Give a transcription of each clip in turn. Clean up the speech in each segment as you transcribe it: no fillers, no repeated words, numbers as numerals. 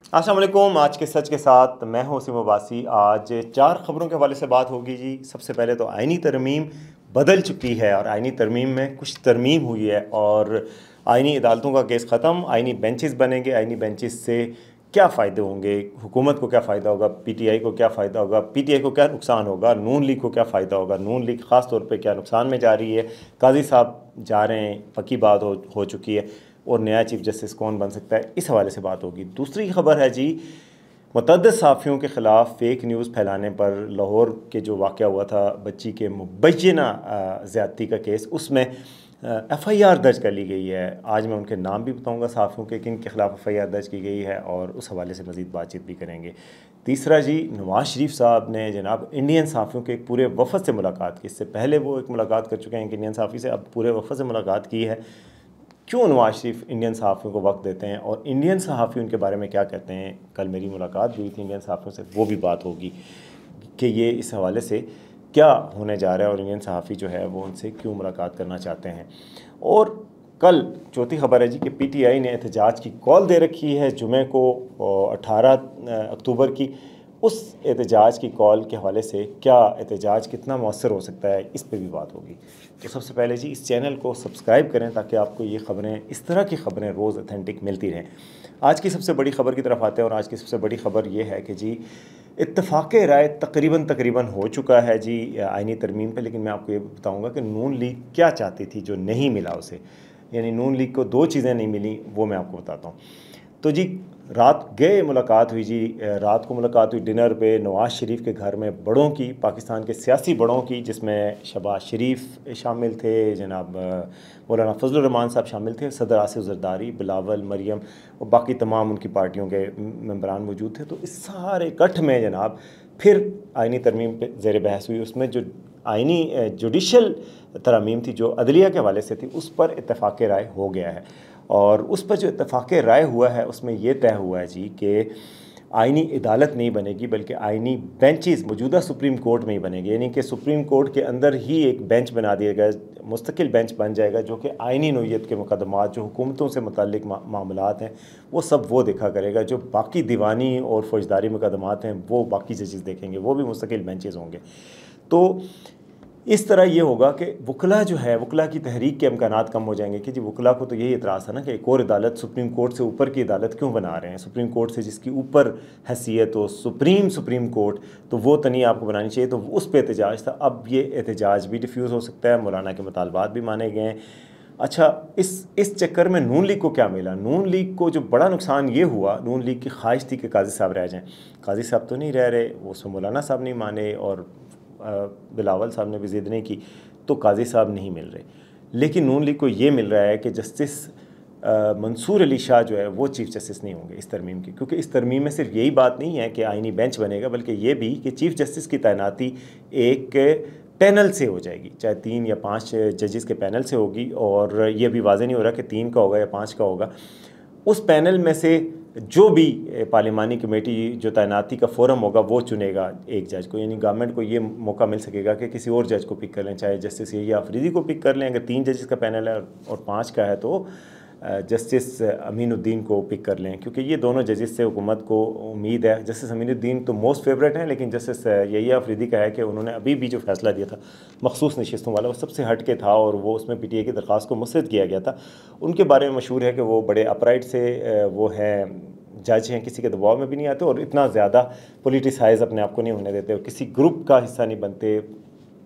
अस्सलाम वालेकुम। आज के सच के साथ मैं हूं वसीम अब्बासी। आज चार ख़बरों के हवाले से बात होगी जी। सबसे पहले तो आइनी तरमीम बदल चुकी है और आइनी तरमीम में कुछ तरमीम हुई है और आइनी अदालतों का केस ख़त्म, आइनी बेंचेस बनेंगे। आइनी बेंचेस से क्या फ़ायदे होंगे, हुकूमत को क्या फ़ायदा होगा, पीटीआई को क्या फ़ायदा होगा, पीटीआई को क्या नुकसान होगा, नून लीग को क्या फ़ायदा होगा, नून लीग ख़ास तौर पे क्या नुकसान में जा रही है, काजी साहब जा रहे हैं, पक्की बात हो चुकी है, और नया चीफ जस्टिस कौन बन सकता है, इस हवाले से बात होगी। दूसरी खबर है जी, मुतअद्दिद सहाफ़ियों के ख़िलाफ़ फ़ेक न्यूज़ फैलाने पर लाहौर के जो वाक़या हुआ था, बच्ची के मुबैना ज़्यादती का केस, उसमें एफ़आईआर दर्ज कर ली गई है। आज मैं उनके नाम भी बताऊंगा सहाफ़ियों के किन के ख़िलाफ़ एफ़आईआर दर्ज की गई है और उस हवाले से मज़ीद बातचीत भी करेंगे। तीसरा जी, नवाज़ शरीफ साहब ने जनाब इंडियन सहाफ़ियों के एक पूरे वफ़द से मुलाकात की। इससे पहले वो एक मुलाकात कर चुके हैं इंडियन सहाफ़ी से, अब पूरे वफ़द से मुलाकात की है। क्यों नवाज शरीफ इंडियन सहाफ़ियों को वक्त देते हैं और इंडियन सहाफ़ी उनके बारे में क्या कहते हैं। कल मेरी मुलाकात भी हुई थी इंडियन सहाफ़ियों से, वो भी बात होगी कि ये इस हवाले से क्या होने जा रहा है और इंडियन सहाफ़ी जो है वो उनसे क्यों मुलाकात करना चाहते हैं। और कल चौथी खबर है जी कि पीटीआई ने एहतजाज की कॉल दे रखी है जुमे को 18 अक्टूबर की। उस एहतजाज की कॉल के हवाले से क्या एहतजाज कितना मौसर हो सकता है, इस पर भी बात होगी। तो सबसे पहले जी, इस चैनल को सब्सक्राइब करें ताकि आपको ये ख़बरें, इस तरह की ख़बरें रोज़ ऑथेंटिक मिलती रहें। आज की सबसे बड़ी ख़बर की तरफ आते हैं और आज की सबसे बड़ी ख़बर ये है कि जी, इत्तफ़ाक़ राय तकरीबन हो चुका है जी आइनी तरमीम पे। लेकिन मैं आपको ये बताऊँगा कि नून लीग क्या चाहती थी जो नहीं मिला उसे, यानी नून लीग को दो चीज़ें नहीं मिली, वो मैं आपको बताता हूँ। तो जी, रात गए मुलाकात हुई जी, रात को मुलाकात हुई डिनर पे नवाज़ शरीफ के घर में, बड़ों की, पाकिस्तान के सियासी बड़ों की, जिसमें शहबाज शरीफ शामिल थे, जनाब मौलाना फजलुर रहमान साहब शामिल थे, सदर आसिफ जरदारी, बिलावल, मरियम और बाकी तमाम उनकी पार्टियों के मेंबरान मौजूद थे। तो इस सारे इकट्ठ में जनाब फिर आइनी तरमीम पे ज़ेर बहस हुई। उसमें जो आइनी जुडिशल तरमीम थी जो अदलिया के हवाले से थी, उस पर इत्तफ़ाक़ राय हो गया है। और उस पर जो इत्तफ़ाक़ राय हुआ है उसमें यह तय हुआ है जी कि आइनी अदालत नहीं बनेगी बल्कि आइनी बेंचेस मौजूदा सुप्रीम कोर्ट में ही बनेगी। यानी कि सुप्रीम कोर्ट के अंदर ही एक बेंच बना दिया गया, मुस्तकिल बेंच बन जाएगा जो कि आइनी नौइयत के मुकदमात, जो हुकूमतों से मुतल्लिक़ मामलात हैं, वो सब वो देखा करेगा। जो बाकी दीवानी और फौजदारी मुकदमात हैं वो बाकी जजेस देखेंगे, वो भी मुस्तकिल बेंचेस होंगे। तो इस तरह ये होगा कि वकला जो है, वकला की तहरीक के इम्कानात कम हो जाएंगे कि जी, वकला को तो यही एतराज़ था ना कि एक और अदालत, सुप्रीम कोर्ट से ऊपर की अदालत क्यों बना रहे हैं, सुप्रीम कोर्ट से जिसकी ऊपर हैसियत हो सुप्रीम कोर्ट, तो वो तनी आपको बनानी चाहिए। तो उस पर एहतजाज था। अब ये एहतजाज भी डिफ्यूज़ हो सकता है, मौलाना के मुतालबात भी माने गए हैं। अच्छा, इस चक्कर में नून लीग को क्या मिला? नून लीग को जो बड़ा नुकसान ये हुआ, नून लीग की ख्वाहिश थी कि काजी साहब रह जाएँ। काजी साहब तो नहीं रह रहे, वो उसमें मौलाना साहब नहीं माने और बिलावल साहब ने भी ज़िद नहीं की, तो काजी साहब नहीं मिल रहे। लेकिन नून लीग को ये मिल रहा है कि जस्टिस मंसूर अली शाह जो है वो चीफ़ जस्टिस नहीं होंगे इस तरमीम की। क्योंकि इस तरमीम में सिर्फ यही बात नहीं है कि आइनी बेंच बनेगा, बल्कि ये भी कि चीफ़ जस्टिस की तैनाती एक पैनल से हो जाएगी, चाहे 3 या 5 जजेस के पैनल से होगी। और ये भी वाज़ेह नहीं हो रहा कि 3 का होगा या 5 का होगा। उस पैनल में से जो भी पार्लिमानी कमेटी जो तैनाती का फोरम होगा वो चुनेगा एक जज को। यानी गवर्नमेंट को ये मौका मिल सकेगा कि किसी और जज को पिक कर लें, चाहे जस्टिस या अफरीदी को पिक कर लें। अगर 3 जजेस का पैनल है और 5 का है तो जस्टिस अमीनुद्दीन को पिक कर लें, क्योंकि ये दोनों जजेस से हुकूमत को उम्मीद है। जस्टिस अमीनुद्दीन तो मोस्ट फेवरेट हैं, लेकिन जस्टिस यहिया अफरीदी का है कि उन्होंने अभी भी जो फैसला दिया था मखसूस नशिस्तों वाला, वो सबसे हट के था और वो उसमें पीटीआई की दरख्वास्त को मुस्तरद किया गया था। उनके बारे में मशहूर है कि वो बड़े अपराइट से वो हैं, जज हैं, किसी के दबाव में भी नहीं आते और इतना ज़्यादा पोलिटिसाइज अपने आप को नहीं होने देते और किसी ग्रुप का हिस्सा नहीं बनते,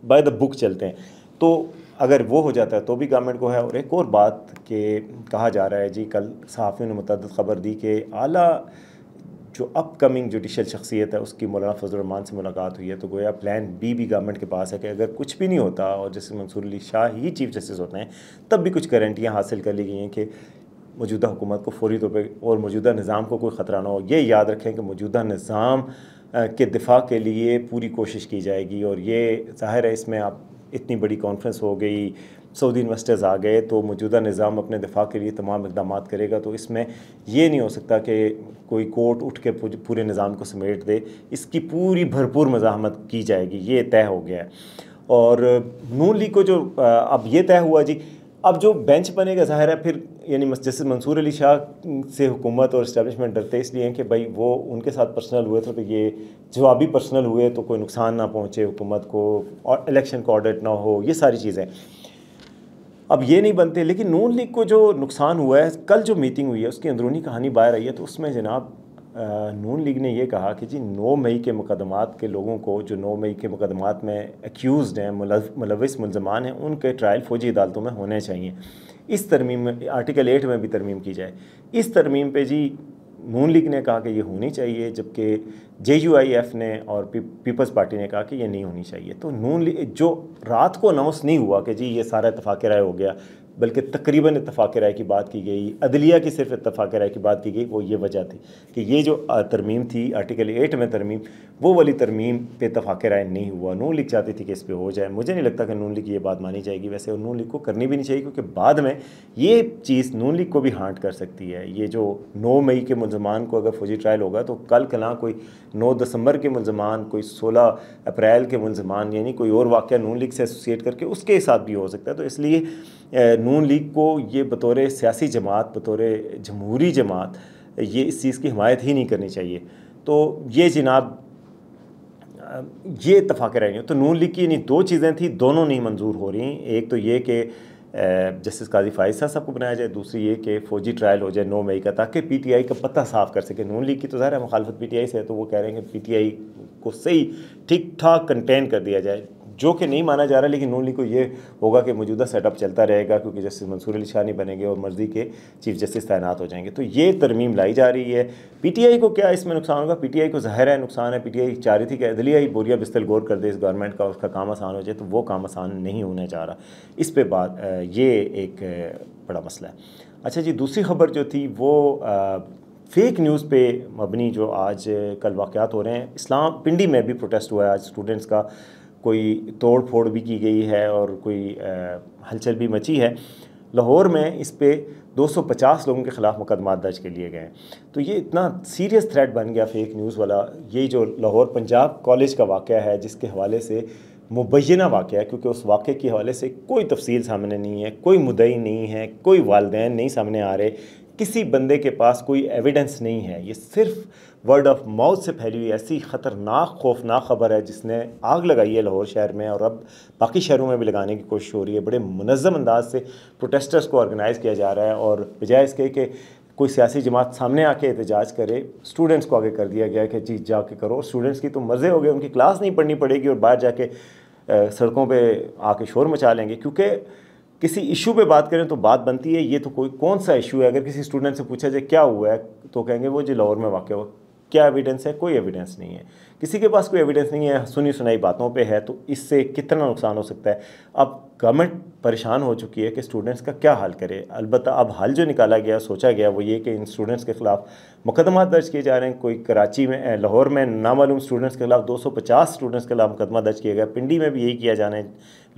बाय द बुक चलते हैं। तो अगर वो हो जाता है तो भी गवर्नमेंट को है। और एक और बात कि कहा जा रहा है जी, कल सहाफ़ियों ने मुतअद्दिद ख़बर दी कि आला जो अपकमिंग जुडिशल शख्सियत है उसकी मौलाना फजलुर रहमान से मुलाकात हुई है। तो गोया प्लान बी भी गवर्नमेंट के पास है कि अगर कुछ भी नहीं होता और जैसे मंसूर अली शाह ही चीफ जस्टिस होते हैं, तब भी कुछ गारंटियाँ हासिल कर ली गई हैं कि मौजूदा हुकूमत को फौरी तौर पर और मौजूदा निज़ाम को कोई ख़तरा ना हो। ये याद रखें कि मौजूदा निज़ाम के दिफा के लिए पूरी कोशिश की जाएगी। और ये ज़ाहिर है, इसमें आप इतनी बड़ी कॉन्फ्रेंस हो गई, सऊदी इन्वेस्टर्स आ गए, तो मौजूदा निज़ाम अपने दिफा के लिए तमाम इक़दाम करेगा। तो इसमें ये नहीं हो सकता कि कोई कोर्ट उठ के पूरे निज़ाम को समेट दे। इसकी पूरी भरपूर मज़ाहमत की जाएगी, ये तय हो गया है। और नून लीग को जो अब ये तय हुआ जी, अब जो बेंच बनेगा, ज़ाहिर है फिर यानी जैसे मंसूर अली शाह से हुकूमत और इस्टेब्लिशमेंट डरते इसलिए हैं कि भाई वो उनके साथ पर्सनल हुए थे, तो ये जवाबी पर्सनल हुए तो कोई नुकसान ना पहुँचे हुकूमत को और इलेक्शन का ऑडिट ना हो, ये सारी चीज़ें अब ये नहीं बनते। लेकिन नून लीग को जो नुकसान हुआ है, कल जो मीटिंग हुई है उसकी अंदरूनी कहानी बाहर आई है, तो उसमें जनाब नून लीग ने ये कहा कि जी 9 मई के मुकदमात के लोगों को, जो 9 मई के मुकदमात में एक्यूज़ हैं, मुलविस मुलजमान हैं, उनके ट्रायल फ़ौजी अदालतों में होने चाहिए। इस तरमीम में आर्टिकल 8 में भी तरमीम की जाए। इस तरमीम पे जी नून लीग ने कहा कि ये होनी चाहिए, जबकि JUIF ने और पीपल्स पार्टी ने कहा कि ये नहीं होनी चाहिए। तो नून लीग जो रात को अनाउंस नहीं हुआ कि जी ये सारा इत्तफाक़ राय हो गया, बल्कि तकरीबन इत्तफाक़ राय की बात की गई, अदलिया की सिर्फ इत्तफाक़ राय की बात की गई, वो ये वजह थी कि ये जो तरमीम थी आर्टिकल 8 में तरमीम, वो वाली तरमीम पे इत्तफाक़ राय नहीं हुआ। नून लीग चाहती थी कि इस पर हो जाए। मुझे नहीं लगता कि नून लीग की ये बात मानी जाएगी। वैसे नून लीग को करनी भी नहीं चाहिए, क्योंकि बाद में ये चीज़ नून लीग को भी हांट कर सकती है। ये जो 9 मई के मुलजमान को अगर फौजी ट्रायल होगा, तो कल कला कोई 9 दिसंबर के मुलजमान, कोई 16 अप्रैल के मुलजमान, यानी कोई और वाक़या नून लीग से एसोसिएट करके उसके साथ भी हो सकता है। तो इसलिए नून लीग को ये बतौर सियासी जमात, बतौर जमहूरी जमात, ये इस चीज़ की हिमायत ही नहीं करनी चाहिए। तो ये जनाब ये इत्तफाक़ राय नहीं। तो नून लीग की नहीं, 2 चीज़ें थी, दोनों नहीं मंजूर हो रही। एक तो ये कि जस्टिस काजी फाइज साहब को बनाया जाए, दूसरी ये कि फ़ौजी ट्रायल हो जाए 9 मई का, ताकि PTI का पत्ता साफ़ कर सके। नून लीग की तो ज़ाहिर है मुखालफत PTI से है, तो वो कह रहे हैं कि PTI को सही ठीक ठाक कंटेन कर दिया जाए, जो कि नहीं माना जा रहा। लेकिन नून लीग को ये होगा कि मौजूदा सेटअप चलता रहेगा, क्योंकि जस्टिस मंसूर अली शाह नहीं बनेंगे और मर्ज़ी के चीफ जस्टिस तैनात हो जाएंगे। तो ये तरमीम लाई जा रही है। PTI को क्या इसमें नुकसान होगा? PTI को ज़ाहिर है नुकसान है। PTI चाह रही थी कि अदलिया ही बोरिया बिस्तर गौर कर दे इस गवर्नमेंट का, उसका काम आसान हो जाए, तो वो काम आसान नहीं होने जा रहा। इस पे बात ये एक बड़ा मसला है। अच्छा जी, दूसरी खबर जो थी वो फेक न्यूज़ पे मबनी जो आज कल वाक़यात हो रहे हैं। इस्लाम पिंडी में भी प्रोटेस्ट हुआ है आज स्टूडेंट्स का, कोई तोड़ फोड़ भी की गई है और कोई हलचल भी मची है। लाहौर में इस पे 250 लोगों के ख़िलाफ़ मुकदमा दर्ज के लिए गए। तो ये इतना सीरियस थ्रेट बन गया फेक न्यूज़ वाला। ये जो लाहौर पंजाब कॉलेज का वाक़या है, जिसके हवाले से मुबैना वाक़या है, क्योंकि उस वाक़े के हवाले से कोई तफसील सामने नहीं है, कोई मुद्दई नहीं है, कोई वालिदैन नहीं सामने आ रहे, किसी बंदे के पास कोई एविडेंस नहीं है। ये सिर्फ वर्ड ऑफ माउथ से फैली हुई ऐसी ख़तरनाक खौफनाक ख़बर है, जिसने आग लगाई है लाहौर शहर में, और अब बाकी शहरों में भी लगाने की कोशिश हो रही है। बड़े मुनज़्ज़म अंदाज से प्रोटेस्टर्स को ऑर्गेनाइज़ किया जा रहा है, और बजाय इसके कि कोई सियासी जमात सामने आके एहतजाज करे, स्टूडेंट्स को आगे कर दिया गया है कि जी जाके करो। स्टूडेंट्स की तो मज़े हो गए, उनकी क्लास नहीं पढ़नी पड़ेगी और बाहर जाके सड़कों पर आके शोर मचा लेंगे। क्योंकि किसी इशू पे बात करें तो बात बनती है, ये तो कोई कौन सा इशू है। अगर किसी स्टूडेंट से पूछा जाए क्या हुआ है, तो कहेंगे वो जी लाहौर में वाक़या हुआ। क्या एविडेंस है? कोई एविडेंस नहीं है, किसी के पास कोई एविडेंस नहीं है, सुनी सुनाई बातों पे है। तो इससे कितना नुकसान हो सकता है। अब गवर्नमेंट परेशान हो चुकी है कि स्टूडेंट्स का क्या हाल करे। अलबत्ता अब हल जो निकाला गया, सोचा गया, वो ये कि इन स्टूडेंट्स के ख़िलाफ़ मुकदमा दर्ज किए जा रहे हैं। कोई कराची में, लाहौर में नामालूम स्टूडेंट्स के खिलाफ 250 स्टूडेंट्स के खिलाफ मुकदमा दर्ज किया गया। पिंडी में भी यही किया जाने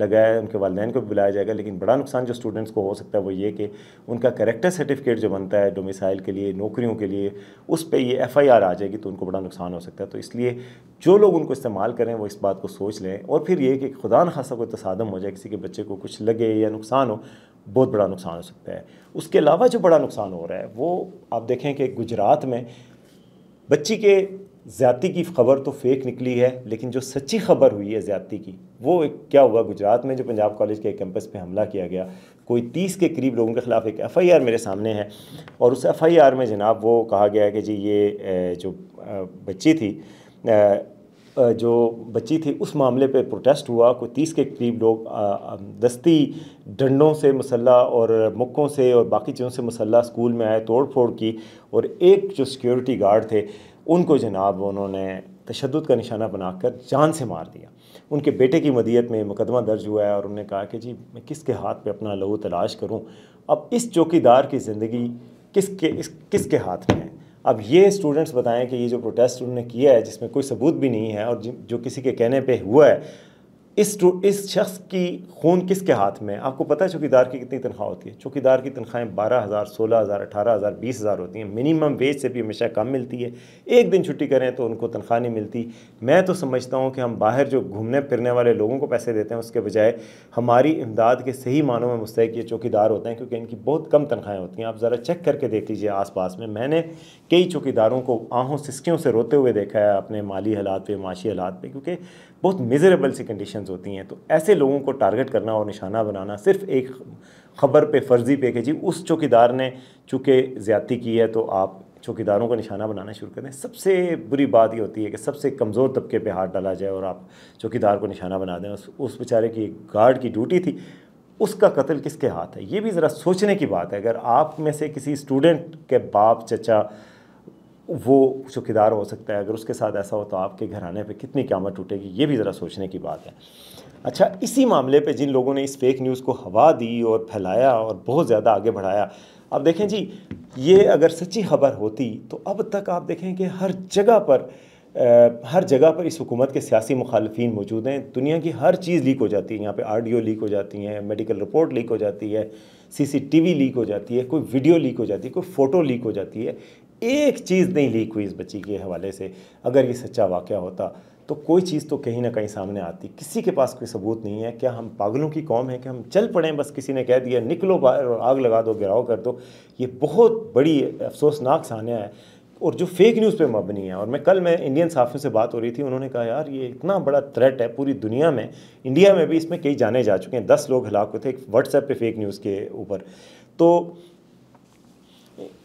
लगा है, उनके वालिदैन को भी बुलाया जाएगा। लेकिन बड़ा नुकसान जो स्टूडेंट्स को हो सकता है वो ये कि उनका कैरेक्टर सर्टिफिकेट जो बनता है डोमिसाइल के लिए, नौकरियों के लिए, उस पर ये FIR आ जाएगी, तो उनको बड़ा नुकसान हो सकता है। तो इसलिए जो लोग उनको इस्तेमाल करें वो इस बात को सोच लें। और फिर ये कि खुदा न खासा कोई तसादम हो जाए, किसी के बच्चे को कुछ लगे या नुकसान हो, बहुत बड़ा नुकसान हो सकता है। उसके अलावा जो बड़ा नुकसान हो रहा है वो आप देखें कि गुजरात में बच्ची के ज़्यादती की खबर तो फेक निकली है, लेकिन जो सच्ची खबर हुई है ज़्यादती की, वो क्या हुआ गुजरात में, जो पंजाब कॉलेज के कैंपस पे हमला किया गया। कोई 30 के करीब लोगों के ख़िलाफ़ एक FIR मेरे सामने है, और उस FIR में जनाब वो कहा गया है कि जी ये जो बच्ची थी उस मामले पे प्रोटेस्ट हुआ। कोई 30 के करीब लोग दस्ती डंडों से मुसल्ला और मुक्कों से और बाकी चीज़ों से मुसल्ला स्कूल में आए, तोड़ फोड़ की, और एक जो सिक्योरिटी गार्ड थे उनको जनाब उन्होंने तशद्दुद का निशाना बनाकर जान से मार दिया। उनके बेटे की मदियत में मुकदमा दर्ज हुआ है, और उन्होंने कहा कि जी मैं किसके हाथ पे अपना लहू तलाश करूं। अब इस चौकीदार की ज़िंदगी किसके हाथ में है। अब ये स्टूडेंट्स बताएं कि ये जो प्रोटेस्ट उन्होंने किया है, जिसमें कोई सबूत भी नहीं है और जो किसी के कहने पे हुआ है, इस शख्स की खून किसके हाथ में है? आपको पता है चौकीदार की कितनी तनख्वाह होती है? चौकीदार की तनख्वाहें 12,000, 16,000, 18,000, 20,000 होती हैं। मिनिमम वेज से भी हमेशा कम मिलती है। एक दिन छुट्टी करें तो उनको तनख्वाह नहीं मिलती। मैं तो समझता हूँ कि हम बाहर जो घूमने फिरने वाले लोगों को पैसे देते हैं उसके बजाय हमारी इमदाद के सही मानों में मुस्तहिक ये चौकीदार होते हैं, क्योंकि इनकी बहुत कम तनख्वाहें होती हैं। आप ज़रा चेक करके देख लीजिए आस पास में। मैंने कई चौकीदारों को आहों सिसकियों से रोते हुए देखा है अपने माली हालात पे, माशी हालात पे, क्योंकि बहुत मिज़रेबल सी कंडीशंस होती हैं। तो ऐसे लोगों को टारगेट करना और निशाना बनाना सिर्फ एक ख़बर पे, फर्जी पे कि जी उस चौकीदार ने चूँकि ज़्यादती की है तो आप चौकीदारों को निशाना बनाना शुरू कर दें। सबसे बुरी बात ये होती है कि सबसे कमज़ोर तबके पे हाथ डाला जाए और आप चौकीदार को निशाना बना दें। उस बेचारे की गार्ड की ड्यूटी थी, उसका कत्ल किसके हाथ है? ये भी ज़रा सोचने की बात है। अगर आप में से किसी स्टूडेंट के बाप, चचा वो चौकीदार हो सकता है, अगर उसके साथ ऐसा हो तो आपके घराने पे कितनी क़यामत टूटेगी, ये भी ज़रा सोचने की बात है। अच्छा, इसी मामले पे जिन लोगों ने इस फेक न्यूज़ को हवा दी और फैलाया और बहुत ज़्यादा आगे बढ़ाया, अब देखें जी, ये अगर सच्ची खबर होती तो अब तक आप देखें कि हर जगह पर इस हुकूमत के सियासी मुखालफिन मौजूद हैं। दुनिया की हर चीज़ लीक हो जाती है। यहाँ पे ऑडियो लीक हो जाती हैं, मेडिकल रिपोर्ट लीक हो जाती है, CCTV लीक हो जाती है, कोई वीडियो लीक हो जाती है, कोई फ़ोटो लीक हो जाती है। एक चीज़ नहीं लीक हुई इस बच्ची के हवाले से। अगर ये सच्चा वाक़या होता तो कोई चीज़ तो कहीं ना कहीं सामने आती। किसी के पास कोई सबूत नहीं है। क्या हम पागलों की कौम है कि हम चल पड़ें, बस किसी ने कह दिया निकलो बाहर और आग लगा दो, गिराव कर दो? ये बहुत बड़ी अफसोसनाक सान्या है और जो फेक न्यूज़ पे मबनी है। और मैं इंडियन सहाफ़ियों से बात हो रही थी, उन्होंने कहा यार ये इतना बड़ा थ्रेट है पूरी दुनिया में, इंडिया में भी इसमें कई जाने जा चुके हैं। 10 लोग हलाक हुए थे एक व्हाट्सएप पे फेक न्यूज़ के ऊपर। तो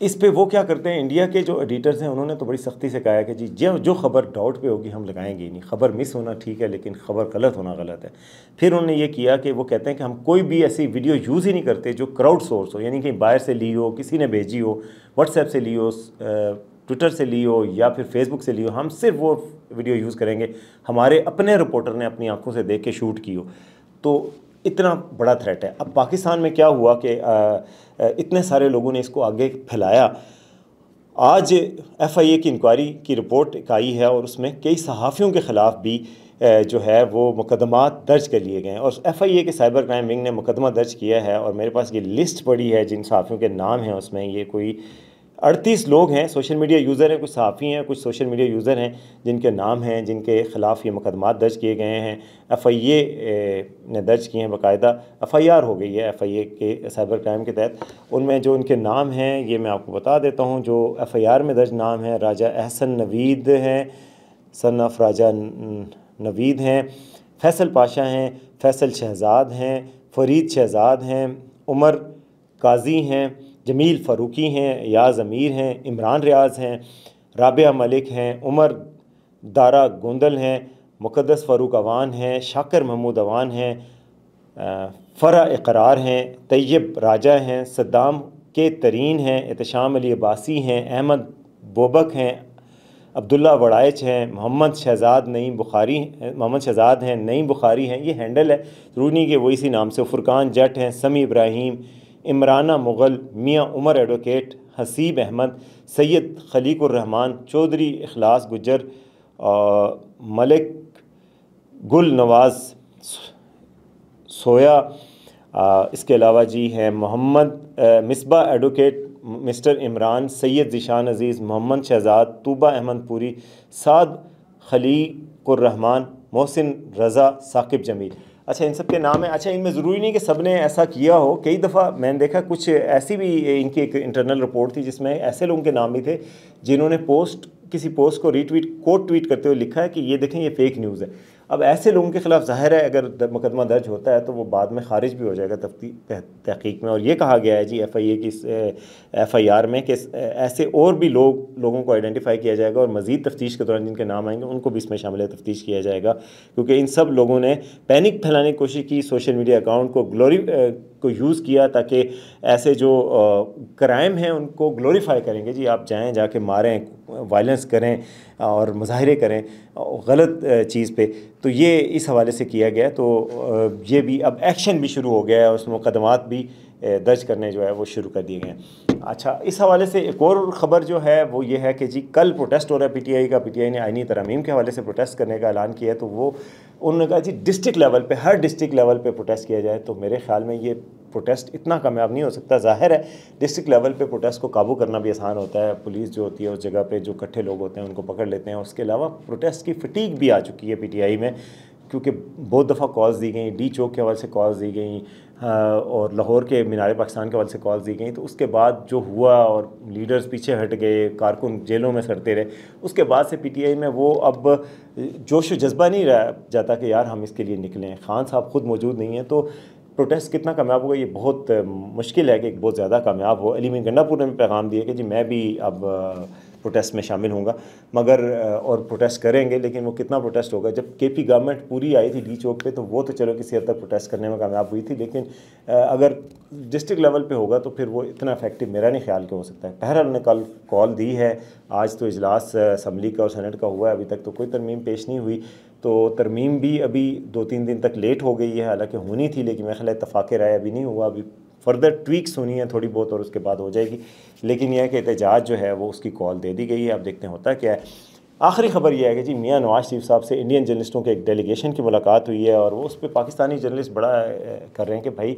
इस पे वो क्या करते हैं, इंडिया के जो एडिटर्स हैं उन्होंने तो बड़ी सख्ती से कहा है कि जी जो खबर डाउट पे होगी हम लगाएंगे ही नहीं। खबर मिस होना ठीक है, लेकिन खबर गलत होना गलत है। फिर उन्होंने ये किया कि वो कहते हैं कि हम कोई भी ऐसी वीडियो यूज़ ही नहीं करते जो क्राउड सोर्स हो, यानी कि बाहर से ली हो, किसी ने भेजी हो, व्हाट्सएप से ली हो, ट्विटर से ली हो या फिर फेसबुक से ली हो। हम सिर्फ वो वीडियो यूज़ करेंगे हमारे अपने रिपोर्टर ने अपनी आंखों से देख के शूट की हो। तो इतना बड़ा थ्रेट है। अब पाकिस्तान में क्या हुआ कि इतने सारे लोगों ने इसको आगे फैलाया। आज FIA की इंक्वायरी की रिपोर्ट आई है और उसमें कई सहाफ़ियों के ख़िलाफ़ भी जो है वो मुकदमात दर्ज कर लिए गए हैं। और FIA के साइबर क्राइम विंग ने मुकदमा दर्ज किया है और मेरे पास ये लिस्ट पड़ी है जिन सहाफ़ियों के नाम हैं उसमें। ये कोई 38 लोग हैं, सोशल मीडिया यूज़र हैं, कुछ सहाफ़ी हैं, कुछ सोशल मीडिया यूज़र हैं जिनके नाम हैं, जिनके ख़िलाफ़ ये मुकदमात दर्ज किए गए हैं। FIA ने दर्ज किए हैं, बाकायदा FIR हो गई है FIA के साइबर क्राइम के तहत। उनमें जो उनके नाम हैं ये मैं आपको बता देता हूँ। जो FIR में दर्ज नाम है, राजा एहसन नवीद हैं, सन ऑफ राजा नवीद हैं, फैसल पाशा हैं, फैसल शहज़ाद हैं, फ़रीद शहज़ाद हैं, उमर काजी हैं, जमील फ़ारूकी हैं, याज़ अमीर हैं, इमरान रियाज़ हैं, राबिया मलिक हैं, उमर दारा गोंदल हैं, मुक़द्दस फ़ारूक अवान हैं, शाकिर महमूद अवान हैं, फ़रा इक़रार हैं, तैयब राजा हैं, सद्दाम के तरीन हैं, एहतशाम अली अब्बासी हैं, अहमद बोबक हैं, अब्दुल्ला वड़ाइच हैं, मोहम्मद शहज़ाद हैं, नईम बुखारी हैं। ये हैंडल है, ज़रूरी नहीं कि वो इसी नाम से। फ़ुरकान जट हैं, समी इब्राहीम, इमराना मुग़ल, मियाँ उमर एडवोकेट, हसीब अहमद, सैयद खलीकुर रहमान, चौधरी इखलास गुज्जर, मलिक गुल नवाज़ सोया। इसके अलावा जी हैं मोहम्मद मिसबा एडवोकेट, मिस्टर इमरान, सैयद ज़ीशान अज़ीज़, मोहम्मद शहज़ाद, तूबा अहमद पूरी, साद खलीकुर रहमान, मोहसिन रज़ा, साकिब जमील। अच्छा, इन सब के नाम है। अच्छा, इनमें ज़रूरी नहीं कि सब ने ऐसा किया हो। कई दफ़ा मैंने देखा कुछ ऐसी भी इनकी एक इंटरनल रिपोर्ट थी जिसमें ऐसे लोगों के नाम भी थे जिन्होंने किसी पोस्ट को कोट ट्वीट करते हुए लिखा है कि ये देखें ये फ़ेक न्यूज़ है। अब ऐसे लोगों के ख़िलाफ़ ज़ाहिर है अगर मुकदमा दर्ज होता है तो वो बाद में ख़ारिज भी हो जाएगा तहक़ीक़ में। और ये कहा गया है जी FIA की FIR में कि ऐसे और भी लोगों को आइडेंटिफाई किया जाएगा और मज़ीद तफ्तीश के दौरान जिनके नाम आएंगे उनको भी इसमें शामिल तफ्तीश किया जाएगा, क्योंकि इन सब लोगों ने पैनिक फैलाने की कोशिश की, सोशल मीडिया अकाउंट को यूज़ किया ताकि ऐसे जो क्राइम हैं उनको ग्लोरीफाई करेंगे। जी आप जाएँ, जाके मारें, वायलेंस करें और मुजाहरे करें गलत चीज़ पे। तो ये इस हवाले से किया गया। तो ये भी अब एक्शन भी शुरू हो गया है, उस मुकदमात भी दर्ज करने जो है वो शुरू कर दिए गए हैं। अच्छा, इस हवाले से एक और ख़बर जो है वो ये है कि जी कल प्रोटेस्ट हो रहा है पीटीआई का। पीटीआई ने आईनी तरमीम के हवाले से प्रोटेस्ट करने का ऐलान किया है। तो वो उन्होंने कहा जी डिस्ट्रिक्ट लेवल पे, हर डिस्ट्रिक्ट लेवल पे प्रोटेस्ट किया जाए। तो मेरे ख्याल में ये प्रोटेस्ट इतना कामयाब नहीं हो सकता। ज़ाहिर है डिस्ट्रिक्ट लेवल पे प्रोटेस्ट को काबू करना भी आसान होता है, पुलिस जो होती है उस जगह पे जो इकट्ठे लोग होते हैं उनको पकड़ लेते हैं। उसके अलावा प्रोटेस्ट की फटीक भी आ चुकी है पीटीआई में, क्योंकि बहुत दफ़ा कॉल्स दी गई, डी चौक के हवाले से कॉल्स दी गई और लाहौर के मीनार पाकिस्तान के हवाले से कॉल्स दी गई। तो उसके बाद जो हुआ और लीडर्स पीछे हट गए, कारकुन जेलों में सड़ते रहे, उसके बाद से पीटीआई में वो अब जोश व जज्बा नहीं रह जाता कि यार हम इसके लिए निकलें। खान साहब खुद मौजूद नहीं है, तो प्रोटेस्ट कितना कामयाब होगा ये बहुत मुश्किल है कि बहुत ज़्यादा कामयाब हो। अली मीर गंडापुर ने पैगाम दिया कि जी मैं भी अब प्रोटेस्ट में शामिल होऊंगा, मगर और प्रोटेस्ट करेंगे, लेकिन वो कितना प्रोटेस्ट होगा। जब केपी गवर्नमेंट पूरी आई थी डी चौक पे तो वो तो चलो किसी हद तक प्रोटेस्ट करने में कामयाब हुई थी, लेकिन अगर डिस्ट्रिक्ट लेवल पे होगा तो फिर वो इतना इफेक्टिव मेरा नहीं ख्याल कि हो सकता है। बहरहाल ने कल कॉल दी है, आज तो इजलास असम्बली का और सेनेट का हुआ है, अभी तक तो कोई तरमीम पेश नहीं हुई। तो तरमीम भी अभी 2-3 दिन तक लेट हो गई है, हालांकि होनी थी, लेकिन मेरे ख्याल इत्तफाक़ राय अभी नहीं हुआ। अभी फर्दर ट्वीक्स होनी है थोड़ी बहुत और उसके बाद हो जाएगी। लेकिन यह है कि एहतजाज जो है वो उसकी कॉल दे दी गई है। अब देखते हैं होता क्या है। आखिरी खबर यह है कि जी मियां नवाज शरीफ साहब से इंडियन जर्नलिस्टों के एक डेलीगेशन की मुलाकात हुई है और वो उस पर पाकिस्तानी जर्नलिस्ट बड़ा कर रहे हैं कि भाई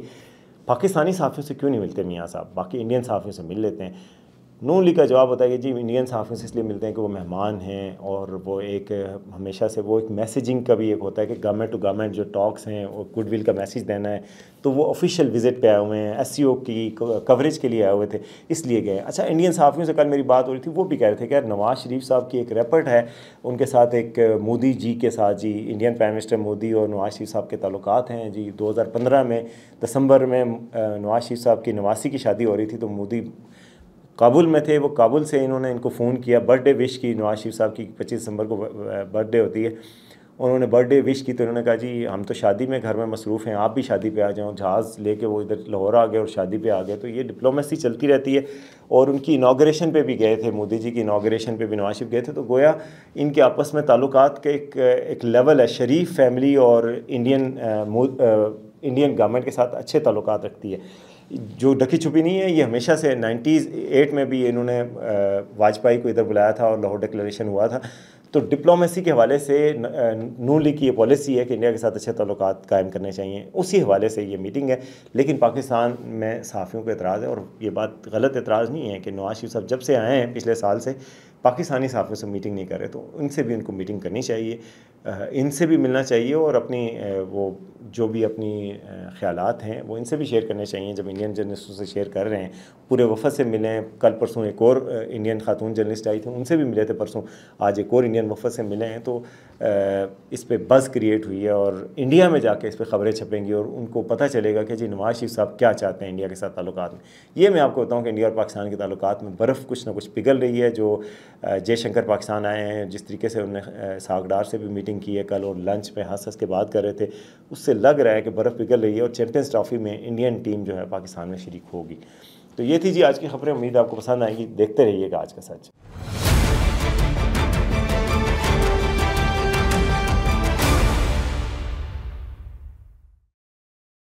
पाकिस्तानी सहाफ़ियों से क्यों नहीं मिलते मियाँ साहब, बाकी इंडियन सहाफ़ियों से मिल लेते हैं। नून लीग का जवाब होता है कि जी इंडियन सहाफ़ियों से इसलिए मिलते हैं कि वो मेहमान हैं और वो एक हमेशा से वो एक मैसेजिंग का भी एक होता है कि गवर्नमेंट टू गवर्नमेंट जो टॉक्स हैं वो गुडविल का मैसेज देना है, तो वो ऑफिशियल विजिट पे आए हुए हैं, एससीओ की कवरेज के लिए आए हुए थे, इसलिए गए। अच्छा, इंडियन सहाफ़ियों से कल मेरी बात हो रही थी, वो भी कह रहे थे कि यार नवाज़ शरीफ साहब की एक रैपर्ट है, उनके साथ एक मोदी जी के साथ, जी इंडियन प्राइम मिनिस्टर मोदी और नवाज़ शरीफ साहब के ताल्लुकात हैं जी। 2015 में दिसंबर में नवाज़ शरीफ साहब की नवासी की शादी हो रही थी, तो मोदी काबुल में थे, वो काबुल से इन्होंने इनको फ़ोन किया, बर्थडे विश की। नवाज शरीफ साहब की 25 दिसंबर को बर्थडे होती है, उन्होंने बर्थडे विश की। तो उन्होंने कहा जी हम तो शादी में घर में मसरूफ़ हैं, आप भी शादी पे आ जाओ। जहाज़ लेके वो इधर लाहौर आ गए और शादी पे आ गए। तो ये डिप्लोमेसी चलती रहती है। और उनकी इनाग्रेशन पे भी गए थे, मोदी जी की इनाग्रेशन पे भी नवाज शरीफ गए थे। तो गोया इनके आपस में ताल्लुकात के एक लेवल है। शरीफ फैमिली और इंडियन गवर्नमेंट के साथ अच्छे ताल्लुकात रखती है, जो ढकी छुपी नहीं है। ये हमेशा से 98 में भी इन्होंने वाजपेयी को इधर बुलाया था और लाहौर डिक्लेरेशन हुआ था। तो डिप्लोमेसी के हवाले से नून लीग की ये पॉलिसी है कि इंडिया के साथ अच्छे ताल्लुकात कायम करने चाहिए, उसी हवाले से ये मीटिंग है। लेकिन पाकिस्तान में सहाफ़ियों को एतराज़ है, और ये बात गलत एतराज़ नहीं है कि नवाज शरीफ साहब जब से आए हैं पिछले साल से पाकिस्तानी सहाफ़ियों से मीटिंग नहीं कर रहे, तो इनसे भी उनको मीटिंग करनी चाहिए, इनसे भी मिलना चाहिए और अपनी वो जो भी अपनी ख्यालात हैं वो इनसे भी शेयर करने चाहिए। जब इंडियन जर्नलिस्टों से शेयर कर रहे हैं, पूरे वफ़द से मिलें। कल परसों एक और इंडियन खातून जर्नलिस्ट आई थी, उनसे भी मिले थे परसों, आज एक और इंडियन वफ़द से मिले हैं। तो इस पर बज़ क्रिएट हुई है और इंडिया में जाके इस पर ख़बरें छपेंगी और उनको पता चलेगा कि जी नवाज शरीफ साहब क्या चाहते हैं इंडिया के साथ ताल्लुकात में। ये मैं आपको बताऊँ कि इंडिया और पाकिस्तान के ताल्लुकात में बर्फ़ कुछ ना कुछ पिघल रही है। जो जयशंकर पाकिस्तान आए हैं, जिस तरीके से उन्होंने सागडार से भी मीटिंग की है कल और लंच पे हंस के बात कर रहे थे, उससे लग रहा है कि बर्फ़ पिघल रही है और चैम्पियंस ट्रॉफी में इंडियन टीम जो है पाकिस्तान में शरीक होगी। तो ये थी जी आज की खबरें, उम्मीद आपको पसंद आएंगी। देखते रहिएगा आज का सच।